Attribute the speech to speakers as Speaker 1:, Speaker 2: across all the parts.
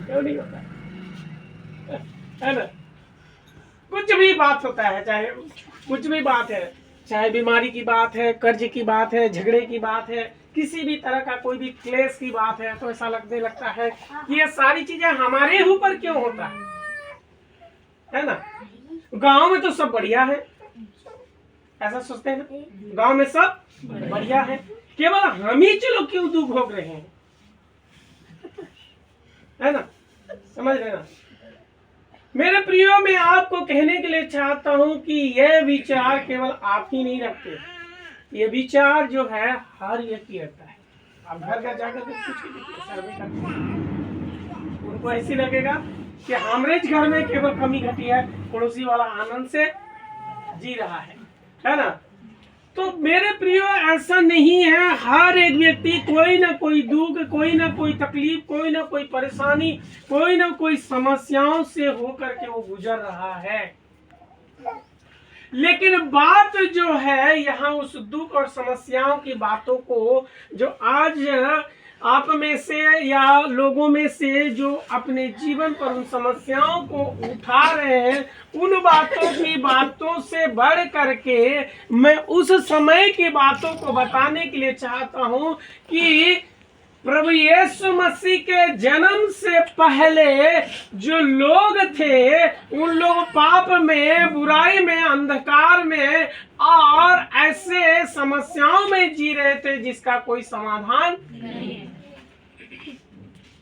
Speaker 1: क्यों नहीं होता है ना? कुछ भी बात होता है, चाहे कुछ भी बात है, चाहे बीमारी की बात है, कर्ज की बात है, झगड़े की बात है, किसी भी तरह का कोई भी क्लेश की बात है, तो ऐसा लगता है कि ये सारी चीजें हमारे ऊपर क्यों होता है ना? गांव में तो सब बढ़िया है, ऐसा सोचते हैं ना, गांव में सब बढ़िया है, केवल हम ही चलो क्यों दुख भोग रहे हैं, है ना? समझ रहे ना? मेरे प्रियो, मैं आपको कहने के लिए चाहता हूं कि यह विचार केवल आप ही नहीं रखते, ये विचार जो है हर व्यक्ति रखता है। आप घर घर जाकर के पूछिए, सर्वे करते हैं, उनको ऐसे लगेगा कि हमारे घर में केवल कमी घटी है, पड़ोसी वाला आनंद से जी रहा है ना? तो मेरे प्रियो, ऐसा नहीं है। हर एक व्यक्ति कोई ना कोई दुख, कोई ना कोई तकलीफ, कोई ना कोई परेशानी, कोई ना कोई समस्याओं से होकर के वो गुजर रहा है। लेकिन बात जो है यहाँ उस दुख और समस्याओं की बातों को जो आज आप में से या लोगों में से जो अपने जीवन पर उन समस्याओं को उठा रहे हैं, उन बातों की बातों से बढ़ करके मैं उस समय की बातों को बताने के लिए चाहता हूं कि प्रभु यीशु मसीह के जन्म से पहले जो लोग थे, उन लोग पाप में, बुराई में, अंधकार में और ऐसे समस्याओं में जी रहे थे जिसका कोई समाधान नहीं।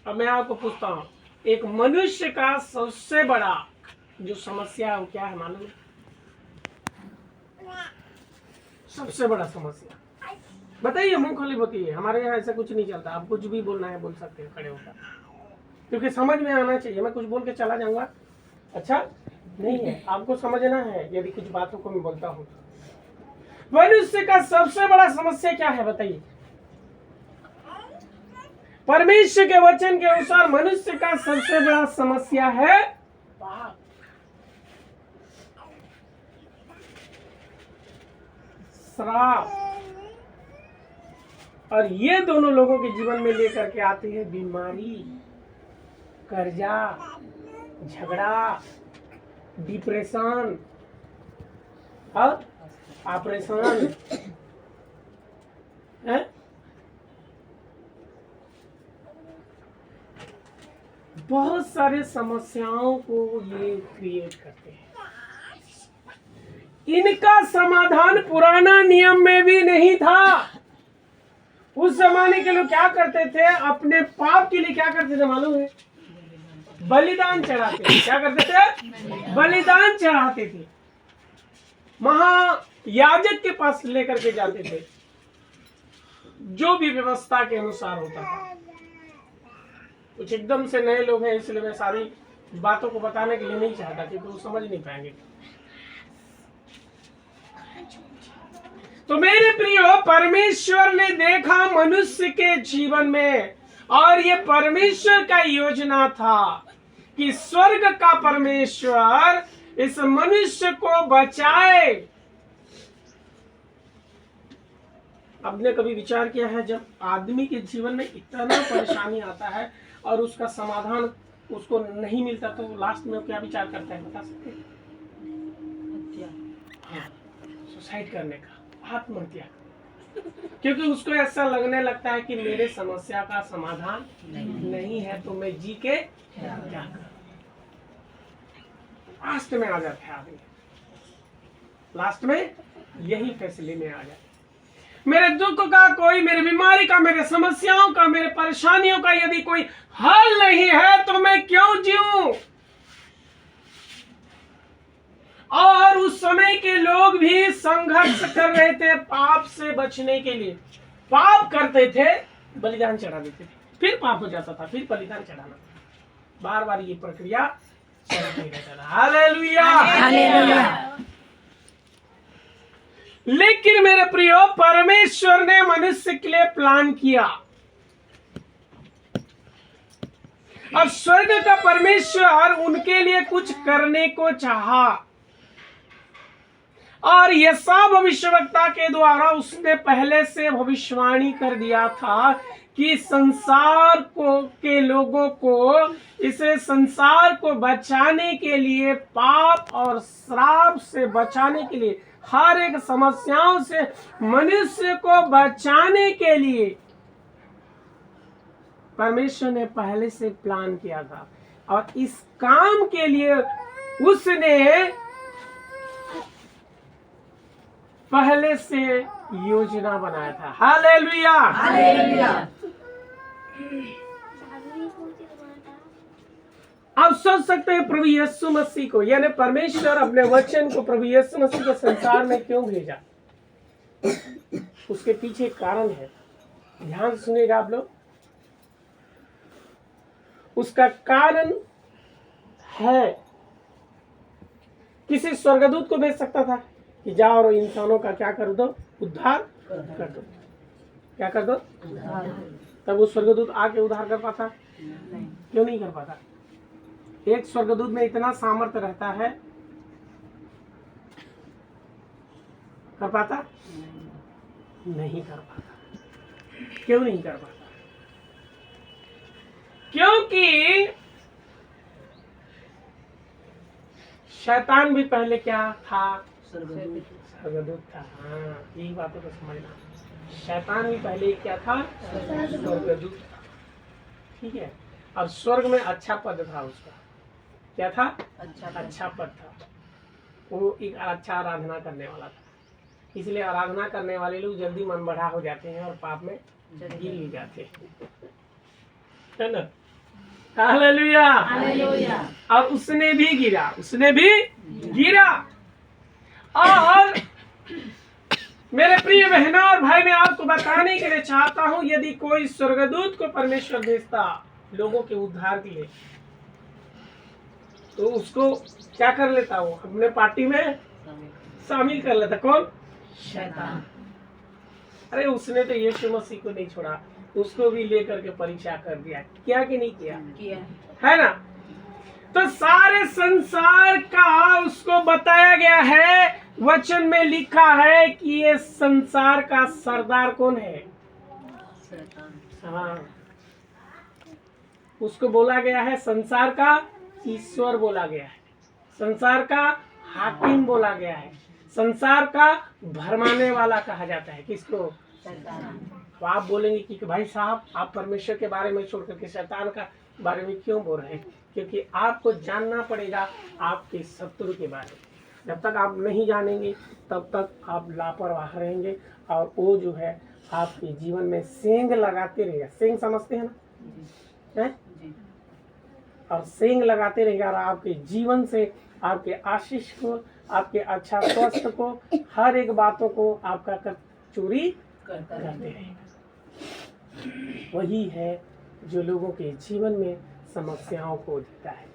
Speaker 1: अब मैं आपको पूछता हूँ, एक मनुष्य का सबसे बड़ा जो समस्या है वो क्या है मालूम है? सबसे बड़ा समस्या बताइए, मुंह खोली बताइए। हमारे यहाँ ऐसा कुछ नहीं चलता, आप कुछ भी बोलना है बोल सकते हैं खड़े होकर, क्योंकि समझ में आना चाहिए। मैं कुछ बोल के चला जाऊंगा अच्छा नहीं है, आपको समझना है यदि कुछ बातों को मैं बोलता हूँ। मनुष्य का सबसे बड़ा समस्या क्या है बताइए? परमेश्वर के वचन के अनुसार मनुष्य का सबसे बड़ा समस्या है पाप, श्राप। और ये दोनों लोगों के जीवन में लेकर के आते हैं बीमारी, कर्जा, झगड़ा, डिप्रेशन और ऑपरेशन है। बहुत सारे समस्याओं को ये क्रिएट करते हैं। इनका समाधान पुराना नियम में भी नहीं था। उस जमाने के लोग क्या करते थे? अपने पाप के लिए क्या करते थे मालूम है? बलिदान चढ़ाते थे। क्या करते थे? बलिदान चढ़ाते थे। महायाजक के पास लेकर के जाते थे, जो भी व्यवस्था के अनुसार होता था। कुछ एकदम से नए लोग हैं, इसलिए मैं सारी बातों को बताने के लिए नहीं चाहता, क्योंकि वो समझ नहीं पाएंगे। तो मेरे प्रियो, परमेश्वर ने देखा मनुष्य के जीवन में, और ये परमेश्वर का योजना था कि स्वर्ग का परमेश्वर इस मनुष्य को बचाए। आपने कभी विचार किया है, जब आदमी के जीवन में इतना परेशानी आता है और उसका समाधान उसको नहीं मिलता, तो लास्ट में क्या विचार करता है बता सकते हैं? हाँ, सुसाइड करने का, आत्महत्या। क्योंकि उसको ऐसा लगने लगता है कि मेरे समस्या का समाधान नहीं है, तो मैं जी के क्या करूं। लास्ट में आ जाता है आदमी, लास्ट में यही फैसले में आ जाता है। मेरे दुख का कोई, मेरी बीमारी का, मेरे समस्याओं का, मेरे परेशानियों का यदि कोई हल नहीं है, तो मैं क्यों जीऊं? और उस समय के लोग भी संघर्ष कर रहे थे पाप से बचने के लिए। पाप करते थे, बलिदान चढ़ा देते थे, फिर पाप हो जाता था, फिर बलिदान चढ़ाना, बार बार ये प्रक्रिया चलती रहता था। Hallelujah, hallelujah. लेकिन मेरे प्रियो, परमेश्वर ने मनुष्य के लिए प्लान किया। अब स्वर्ग का परमेश्वर उनके लिए कुछ करने को चाहा, और यशायाह भविष्यवक्ता के द्वारा उसने पहले से भविष्यवाणी कर दिया था कि संसार को के लोगों को, इसे संसार को बचाने के लिए, पाप और श्राप से बचाने के लिए, हर एक समस्याओं से मनुष्य को बचाने के लिए परमेश्वर ने पहले से प्लान किया था। और इस काम के लिए उसने पहले से योजना बनाया था। Hallelujah,
Speaker 2: hallelujah.
Speaker 1: आप सोच सकते हैं प्रभु यीशु मसीह को, यानी परमेश्वर अपने वचन को प्रभु यीशु मसीह के संसार में क्यों भेजा? उसके पीछे एक कारण है, ध्यान से सुनिएगा आप लोग। उसका कारण है, किसी स्वर्गदूत को भेज सकता था कि जाओ और इंसानों का क्या कर दो, उद्धार कर दो। क्या कर दो? तब वो स्वर्गदूत आके उद्धार कर पाता? क्यों नहीं कर पाता? एक स्वर्गदूत में इतना सामर्थ्य रहता है, कर पाता? नहीं कर पाता। क्यों नहीं कर पाता? क्योंकि शैतान भी पहले क्या था? स्वर्गदूत था। हाँ, यही बातों को समझना। शैतान भी पहले क्या था? स्वर्गदूत था। ठीक है। और स्वर्ग में अच्छा पद था उसका। क्या था? अच्छा पद था। वो एक अच्छा आराधना करने वाला था। इसलिए आराधना करने वाले लोग जल्दी मन बढ़ा हो जाते हैं और पाप में गिर भी जाते हैं, है ना? Hallelujah,
Speaker 2: hallelujah.
Speaker 1: और उसने भी गिरा। और मेरे प्रिय बहनों और भाई, मैं आपको बताने के लिए चाहता हूं, यदि कोई स्वर्गदूत को परमेश्वर भेजता लोगों के उद्धार के लिए, तो उसको क्या कर लेता? वो अपने पार्टी में शामिल कर लेता। कौन?
Speaker 2: शैतान।
Speaker 1: अरे उसने तो यीशु मसीह को नहीं छोड़ा, उसको भी लेकर के परीक्षा कर दिया। किया कि नहीं किया? है ना? तो सारे संसार का उसको बताया गया है, वचन में लिखा है कि ये संसार का सरदार कौन है? हाँ, उसको बोला गया है संसार का ईश्वर बोला गया है, संसार का हाकिम बोला गया है, संसार का भरमाने वाला कहा जाता है। किसको? तो आप बोलेंगे कि भाई साहब, आप परमेश्वर के बारे में छोड़ करके शैतान का बारे में क्यों बोल रहे हैं? क्योंकि आपको जानना पड़ेगा आपके शत्रु के बारे में। जब तक आप नहीं जानेंगे तब तक आप लापरवाह रहेंगे, और वो जो है आपके जीवन में सेंग लगाते रहेगा। सेंग समझते हैं ना? है? और सेंग लगाते रहेगा, और आपके जीवन से आपके आशीष को, आपके अच्छा स्वास्थ्य को, हर एक बातों को आपका चोरी करते रहेगा। वही है जो लोगों के जीवन में समस्याओं को देता है।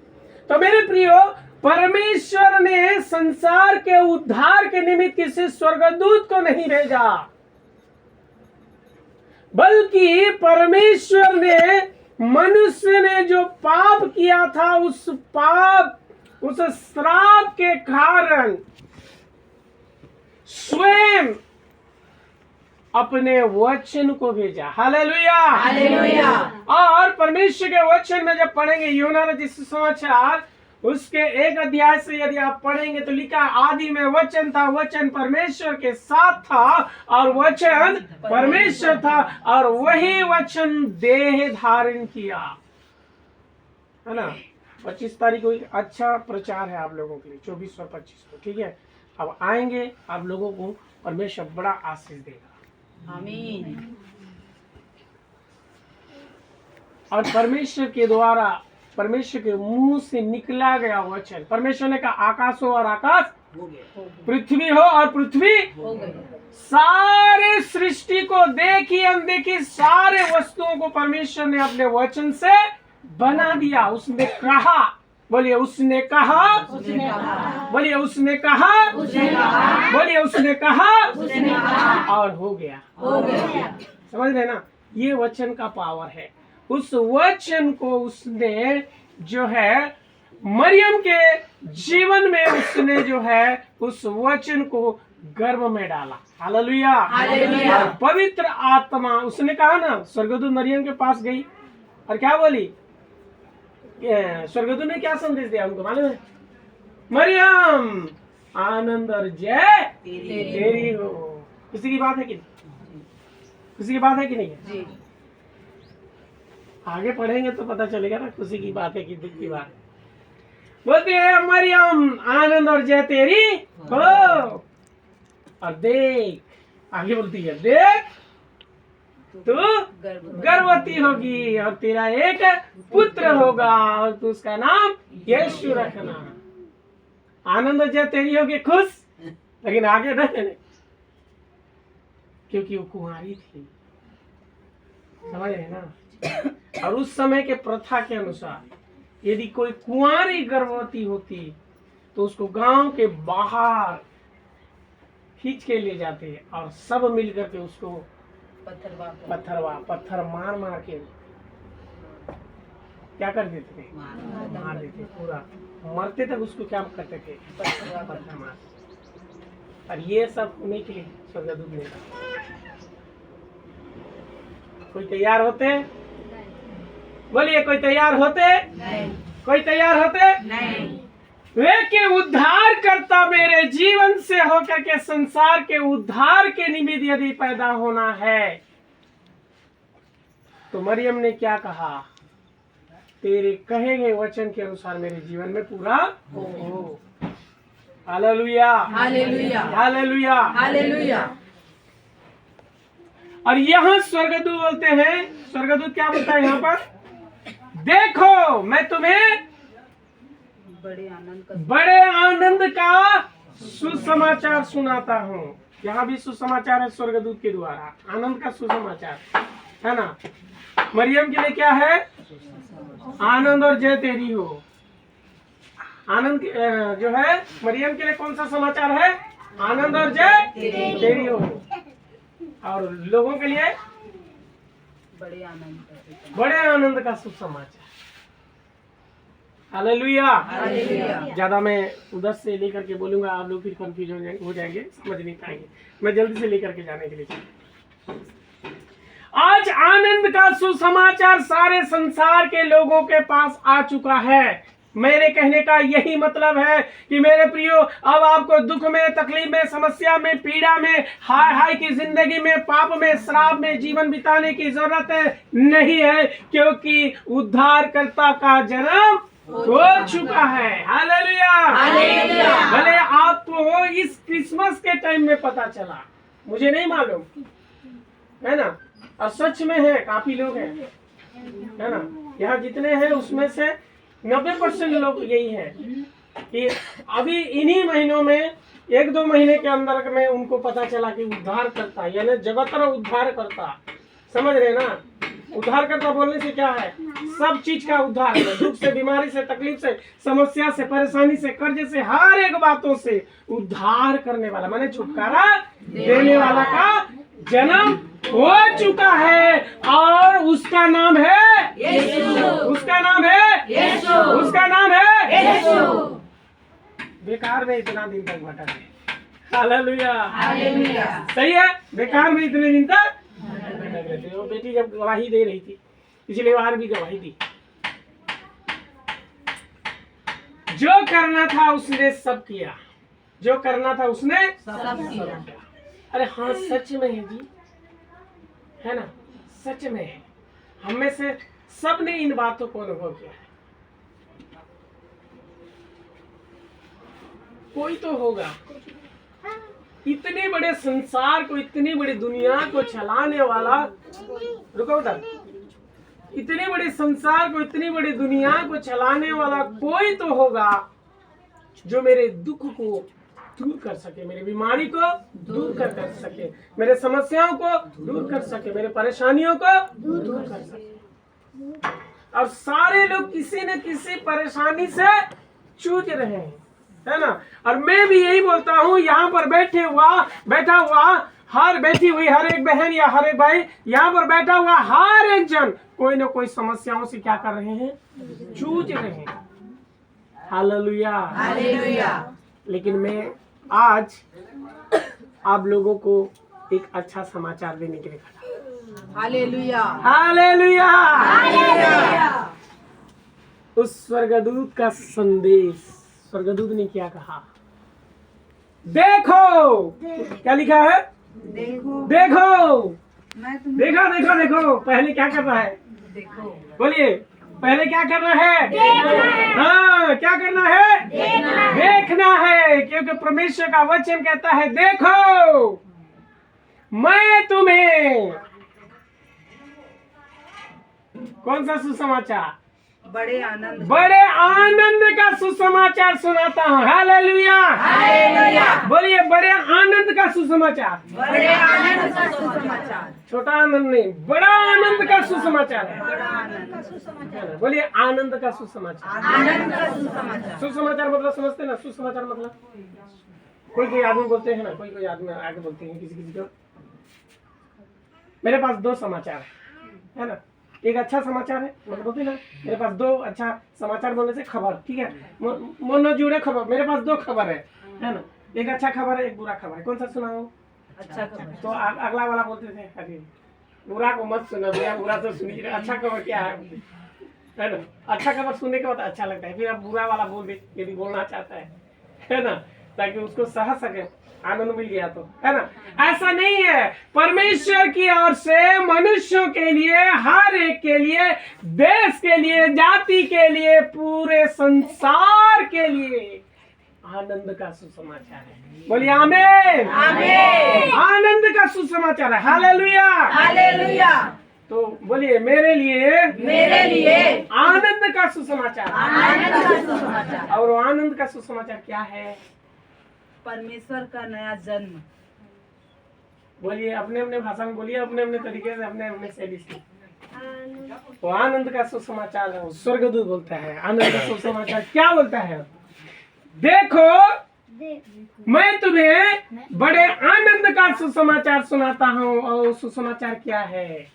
Speaker 1: तो मेरे प्रियो, परमेश्वर ने संसार के उद्धार के निमित्त किसी स्वर्गदूत को नहीं भेजा, बल्कि परमेश्वर ने, मनुष्य ने जो पाप किया था, उस पाप, उस श्राप के कारण स्वयं अपने वचन को भेजा। Hallelujah,
Speaker 2: hallelujah.
Speaker 1: और परमेश्वर के वचन में जब पढ़ेंगे, यूहन्ना रचित सुसमाचार उसके 1 अध्याय से यदि आप पढ़ेंगे तो लिखा, आदि में वचन था, वचन परमेश्वर के साथ था, और वचन परमेश्वर था, और वही वचन देह धारण किया। है ना? 25 तारीख को एक अच्छा प्रचार है आप लोगों के लिए, 24 और 25 को। ठीक है, अब आएंगे, आप लोगों को परमेश्वर बड़ा आशीष देगा।
Speaker 2: आमीन।
Speaker 1: और परमेश्वर के द्वारा, परमेश्वर के मुंह से निकला गया वचन, परमेश्वर ने कहा आकाश हो और आकाश
Speaker 2: हो गया,
Speaker 1: पृथ्वी हो और पृथ्वी
Speaker 2: हो गया।
Speaker 1: सारे सृष्टि को, देखी अनदेखी सारे वस्तुओं को परमेश्वर ने अपने वचन से बना दिया। उसने कहा, बोलिए उसने कहा,
Speaker 2: उसने कहा,
Speaker 1: बोलिए उसने कहा,
Speaker 2: उसने कहा,
Speaker 1: बोलिए उसने कहा,
Speaker 2: उसने कहा,
Speaker 1: और हो गया।
Speaker 2: हो गया।
Speaker 1: समझ रहे ना? ये वचन का पावर है। उस वचन को उसने जो है मरियम के जीवन में, उसने जो है उस वचन को गर्भ में डाला। हालेलुया।
Speaker 2: हालेलुया।
Speaker 1: और पवित्र आत्मा, उसने कहा ना, स्वर्गदूत मरियम के पास गई और क्या बोली? स्वर्गदूत ने क्या संदेश दिया उनको मालूम है? मरियम आनंद और जय तेरी हो। किसी की बात है कि नहीं? किसी की बात है कि नहीं है?
Speaker 2: जी।
Speaker 1: आगे पढ़ेंगे तो पता चलेगा ना खुशी की बात है कि दुख की बात है। बोलते हैं मरियम आनंद और जय तेरी हो। और देख, आगे बोलती है, देख तू गर्भवती होगी और तेरा एक पुत्र होगा और तू उसका नाम यीशु रखना। आनंद और जय तेरी होगी, खुश, लेकिन आगे नहीं, क्योंकि वो कुंवारी थी। समझ रहे ना? और उस समय के प्रथा के अनुसार यदि कोई कुंवारी गर्भवती होती तो उसको गांव के बाहर खींच के ले जाते और सब मिल करके उसको पत्थर मार मार के क्या कर देते थे? मार देते। पूरा मरते तक उसको क्या करते थे? पत्थर मार। और ये सब होने के लिए स्वर्गदूत ने कहा। कोई तैयार होते? बोलिए, कोई तैयार होते?
Speaker 2: नहीं।
Speaker 1: कोई तैयार होते?
Speaker 2: नहीं।
Speaker 1: लेकिन उद्धार करता मेरे जीवन से होकर के संसार के उद्धार के निमित्त यदि पैदा होना है तो मरियम ने क्या कहा? तेरे कहे गए वचन के अनुसार मेरे जीवन में पूरा हो। हालेलुया।
Speaker 2: हालेलुया।
Speaker 1: हालेलुया।
Speaker 2: हालेलुया।
Speaker 1: और यहाँ स्वर्गदूत बोलते हैं, स्वर्गदूत क्या बोलता है यहाँ पर? देखो मैं तुम्हें बड़े आनंद का सुसमाचार सुनाता हूँ। यहाँ भी सुसमाचार है स्वर्गदूत के द्वारा, आनंद का सुसमाचार है ना। मरियम के लिए क्या है? आनंद और जय तेरी हो। आनंद जो है मरियम के लिए कौन सा समाचार है? आनंद और जय तेरी हो। और लोगों के लिए बड़े आनंद का सुसमाचार। हालेलुया।
Speaker 2: हालेलुया।
Speaker 1: ज्यादा मैं उधर से लेकर के बोलूंगा, आप लोग फिर कंफ्यूज हो जाएंगे, समझ नहीं पाएंगे। मैं जल्दी से लेकर के जाने के लिए आज आनंद का सुसमाचार सारे संसार के लोगों के पास आ चुका है। मेरे कहने का यही मतलब है कि मेरे प्रियो, अब आपको दुख में, तकलीफ में, समस्या में, पीड़ा में, हाय हाय की जिंदगी में, पाप में, श्राप में जीवन बिताने की जरूरत नहीं है, क्योंकि उद्धारकर्ता का जन्म हो चुका है। हालेलुया।
Speaker 2: हालेलुया।
Speaker 1: भले आपको इस क्रिसमस के टाइम में पता चला, मुझे नहीं मालूम, है ना। और सच में है, काफी लोग हैं, है ना। यहाँ जितने हैं उसमें से 90% लोग यही है कि अभी इन्हीं महीनों में, 1-2 महीने के अंदर में उनको पता चला कि उद्धार करता, यानी जगत का उद्धार करता। समझ रहे ना? उद्धार करता बोलने से क्या है? सब चीज का उद्धार है। दुख से, बीमारी से, तकलीफ से, समस्या से, परेशानी से, कर्ज से, हर एक बातों से उद्धार करने वाला, माने छुटकारा देने वाला का जन्म हो चुका है। और उसका नाम है
Speaker 2: यीशु।
Speaker 1: उसका नाम है
Speaker 2: यीशु।
Speaker 1: उसका नाम है
Speaker 2: यीशु।
Speaker 1: बेकार में इतना दिन तक भटक गए। हालेलुया।
Speaker 2: हालेलुया।
Speaker 1: सही है, बेकार में इतने दिन तक भटक रहे थे। वो बेटी जब गवाही दे रही थी, पिछली बार भी गवाही दी, जो करना था उसने सब किया, जो करना था उसने
Speaker 2: सब किया।
Speaker 1: अरे हाँ, सच में है जी, है ना, सच में है। हम में से सब ने इन बातों को अनुभव किया है। कोई तो होगा, इतने बड़े संसार को, इतनी बड़ी दुनिया को चलाने वाला, रुको बेटा, इतने बड़े संसार को, इतनी बड़ी दुनिया को चलाने वाला कोई तो होगा जो मेरे दुख को दूर कर सके, मेरी बीमारी को दूर कर सके, मेरे समस्याओं को दूर कर सके, मेरे परेशानियों को दूर कर सके। और सारे लोग किसी न किसी परेशानी से जूझ रहे हैं, है ना। और मैं भी यही बोलता हूँ, यहाँ पर बैठा हुआ बैठी हुई हर एक बहन या हर एक भाई, यहाँ पर बैठा हुआ हर एक जन कोई न कोई समस्याओं से क्या कर रहे हैं? जूझ रहे हैं। हालेलुया।
Speaker 2: हालेलुया।
Speaker 1: लेकिन मैं आज आप लोगों को एक अच्छा समाचार देने के लिए खड़ा।
Speaker 2: हालेलुया।
Speaker 1: हालेलुया।
Speaker 2: हालेलुया।
Speaker 1: उस स्वर्गदूत का संदेश, स्वर्गदूत ने क्या कहा? देखो, क्या लिखा है?
Speaker 2: देखो
Speaker 1: देखो,
Speaker 2: मैं तुम्हें
Speaker 1: देखो देखो देखो। पहले क्या कर रहा है?
Speaker 2: देखो
Speaker 1: बोलिए, पहले क्या करना है? हाँ, क्या करना है? देखना है। क्योंकि परमेश्वर का वचन कहता है देखो मैं तुम्हें कौन सा सुसमाचार? बड़े आनंद का सुसमाचार सुनाता हूँ। हालेलुया।
Speaker 2: हालेलुया।
Speaker 1: बोलिए, बड़े आनंद का सुसमाचार।
Speaker 2: बड़े आनंद का सुसमाचार।
Speaker 1: छोटा आनंद नहीं, बड़ा आनंद का सुसमाचार है।
Speaker 2: बड़ा आनंद का सुसमाचार।
Speaker 1: बोलिए, आनंद का सुसमाचार।
Speaker 2: आनंद का सुसमाचार।
Speaker 1: सुसमाचार मतलब समझते ना? सुसमाचार मतलब कोई आदमी बोलते हैं ना, कोई आदमी आगे बोलते हैं किसी को, मेरे पास 2 समाचार है ना। एक अच्छा समाचार है, मतलब बोलते ना मेरे पास 2 अच्छा समाचार बोलने से खबर, ठीक है, मन न जुड़े खबर। मेरे पास 2 खबर है ना। एक अच्छा खबर है, एक बुरा खबर है। कौन सा सुनाऊं?
Speaker 2: अच्छा खबर।
Speaker 1: तो अगला वाला बोलते थे अरे बुरा को मत सुना भैया, बुरा तो सुनिए, अच्छा खबर क्या है ना। अच्छा खबर सुनने के बाद अच्छा लगता है, फिर आप बुरा वाला बोल दे यदि बोलना चाहता है ना, ताकि उसको सह सके, आनंद मिल गया तो, है ना। ऐसा नहीं है। परमेश्वर की ओर से मनुष्यों के लिए, हर एक के लिए, देश के लिए, जाति के लिए, पूरे संसार के लिए आनंद का सुसमाचार है। बोलिए आमीन।
Speaker 2: आमीन।
Speaker 1: आनंद का सुसमाचार है। हालेलुया।
Speaker 2: हालेलुया।
Speaker 1: तो बोलिए, मेरे लिए आनंद का सुसमाचार।
Speaker 2: आनंद का सुसमाचार।
Speaker 1: और आनंद का सुसमाचार क्या है?
Speaker 2: परमेश्वर का नया जन्म।
Speaker 1: बोलिए, अपने अपने भाषा में बोलिए, अपने अपने तरीके से, अपने अपने शैली से। तो आनंद का सुसमाचार है, स्वर्गदूत बोलता है। आनंद का सुसमाचार क्या बोलता है? देखो मैं तुम्हें बड़े आनंद का सुसमाचार सुनाता हूँ। और सुसमाचार क्या है?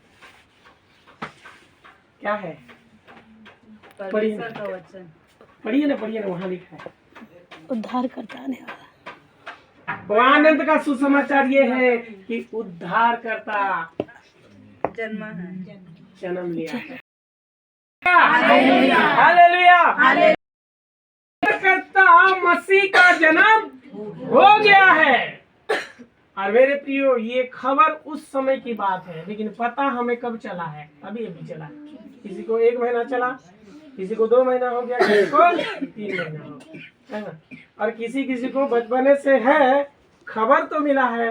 Speaker 1: क्या है?
Speaker 2: परमेश्वर का वचन।
Speaker 1: पढ़िए ना, वहां लिखा है
Speaker 3: उद्धार करता आने वाला।
Speaker 1: तो आनंद का सुसमाचार ये है कि उद्धार करता जन्म लिया है।
Speaker 2: हालेलुया।
Speaker 1: हालेलुया।
Speaker 2: हालेलुया।
Speaker 1: करता मसीह का जन्म हो गया है। और मेरे प्रियो, ये खबर उस समय की बात है, लेकिन पता हमें कब चला है? अभी चला। किसी को 1 महीना चला, किसी को 2 महीना हो गया, किसी को 3 महीना हो गया, है ना। और किसी को बचपने से है, खबर तो मिला है,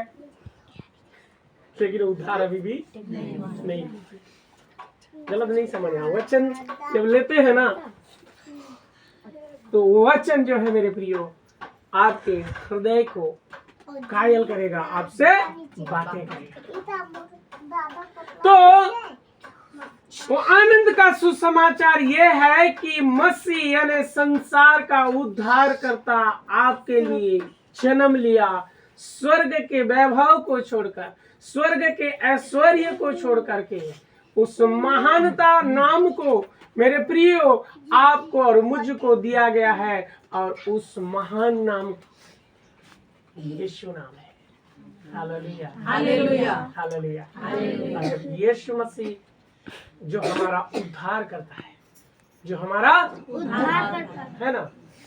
Speaker 1: लेकिन उद्धार अभी भी नहीं। गलत नहीं समझना। वचन जब लेते हैं ना, तो वचन जो है मेरे प्रियो, आपके हृदय को कायल करेगा, आपसे बातें करेगा। तो वो आनंद का सुसमाचार ये है कि मसीह यानी संसार का उद्धार करता आपके लिए जन्म लिया। स्वर्ग के वैभव को छोड़कर, स्वर्ग के ऐश्वर्य को छोड़ करके, उस महानता नाम को मेरे प्रियो आपको और मुझको दिया गया है। और उस महान नाम यीशु नाम है। हालेलुया।
Speaker 2: हालेलुया।
Speaker 1: हालेलुया। यीशु मसीह जो हमारा उद्धार करता है, जो हमारा उद्धार करता है ना,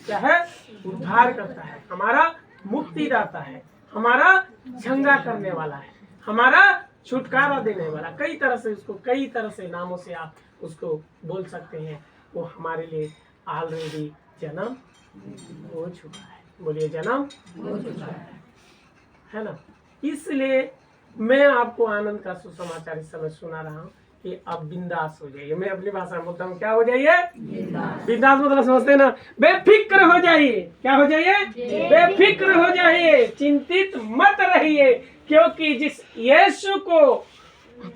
Speaker 1: क्या है? उद्धार करता है, हमारा मुक्ति दाता है, हमारा झंगा करने वाला है, हमारा छुटकारा देने वाला। कई तरह से उसको, कई तरह से नामों से आप उसको बोल सकते हैं। वो हमारे लिए ऑलरेडी जन्म हो चुका है। बोलिए, जन्म हो चुका है ना। इसलिए मैं आपको आनंद का सुसमाचार इस समय सुना रहा हूँ कि आप बिंदास हो जाइए। मैं अपनी भाषा में बोलता हूँ, क्या हो जाइए? बिंदास मतलब समझते हैं ना, बेफिक्र हो जाइए। क्या हो जाइए? बेफिक्र हो जाइए, चिंतित मत रहिए, क्योंकि जिस यीशु को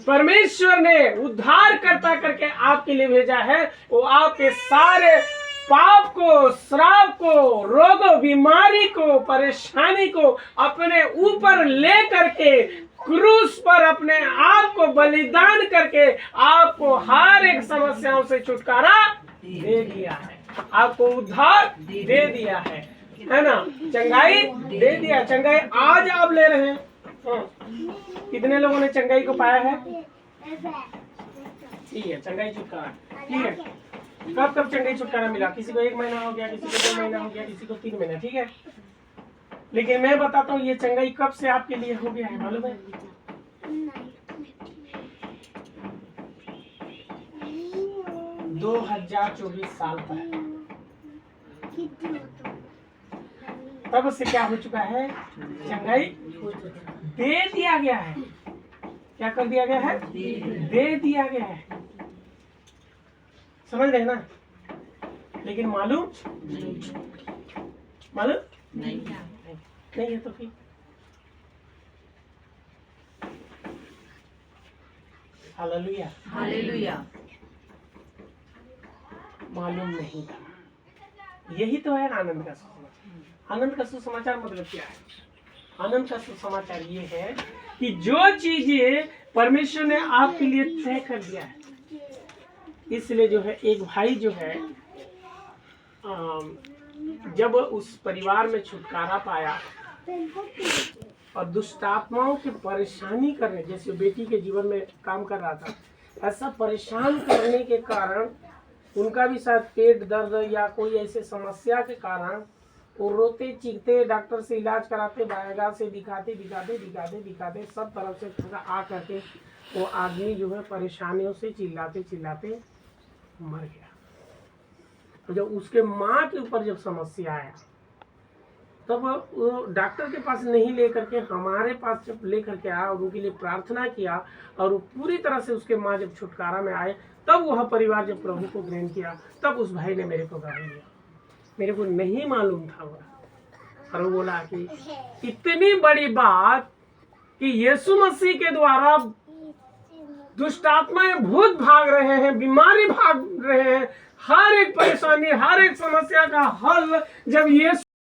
Speaker 1: परमेश्वर ने उद्धार करता करके आपके लिए भेजा है, वो आपके सारे पाप को, श्राप को, रोग, बीमारी को, परेशानी को अपने ऊपर ले करके क्रूस पर अपने आप को बलिदान करके आपको हर एक समस्याओं से छुटकारा दे दिया है, आपको उद्धार दे दिया है ना, चंगाई दे दिया। चंगाई आज आप ले रहे हैं, कितने लोगों ने चंगाई को पाया है? ठीक है, चंगाई छुटकारा। ठीक है, कब कब चंगाई छुटकारा मिला? किसी को 1 महीना हो गया, किसी को 2 महीना हो गया, किसी को 3 महीना। ठीक है, लेकिन मैं बताता हूँ ये चंगाई कब से आपके लिए हो गया है मालूम है? 2024 साल पर तब से क्या हो चुका है? चंगाई दे दिया गया है। क्या कर दिया गया है? दे दिया गया है। समझ रहे ना? लेकिन मालूम नहीं है तो फिर हालेलुया।
Speaker 2: हालेलुया।
Speaker 1: मालूम नहीं था। यही तो है आनंद का सुसमाचार। आनंद का सुसमाचार मतलब क्या है? आनंद का सुसमाचार ये है कि जो चीजें परमेश्वर ने आपके लिए तय कर दिया है, इसलिए जो है एक भाई जो है जब उस परिवार में छुटकारा पाया और दुष्ट आत्माओं की परेशानी करने, जैसे बेटी के जीवन में काम कर रहा था, ऐसा परेशान करने के कारण उनका भी शायद पेट दर्द या कोई ऐसे समस्या के कारण वो रोते चीखते डॉक्टर से इलाज कराते, बायगा से दिखाते सब तरफ से आ करके वो आदमी जो है परेशानियों से चिल्लाते मर गया। तो जब उसके माँ के ऊपर जब समस्या आया तब वो डॉक्टर के पास नहीं लेकर के हमारे पास जब लेकर के आया और उनके लिए प्रार्थना किया और वो पूरी तरह से उसके माँ जब छुटकारा में आए, तब वह परिवार जब प्रभु को ग्रहण किया, तब उस भाई ने मेरे को गवाही दिया। मेरे को नहीं मालूम था वो, और वो बोला कि इतनी बड़ी बात कि यीशु मसीह के द्वारा दुष्ट आत्माएं भूत भाग रहे हैं, बीमारी भाग रहे हैं, हर एक परेशानी हर एक समस्या का हल जब यीशु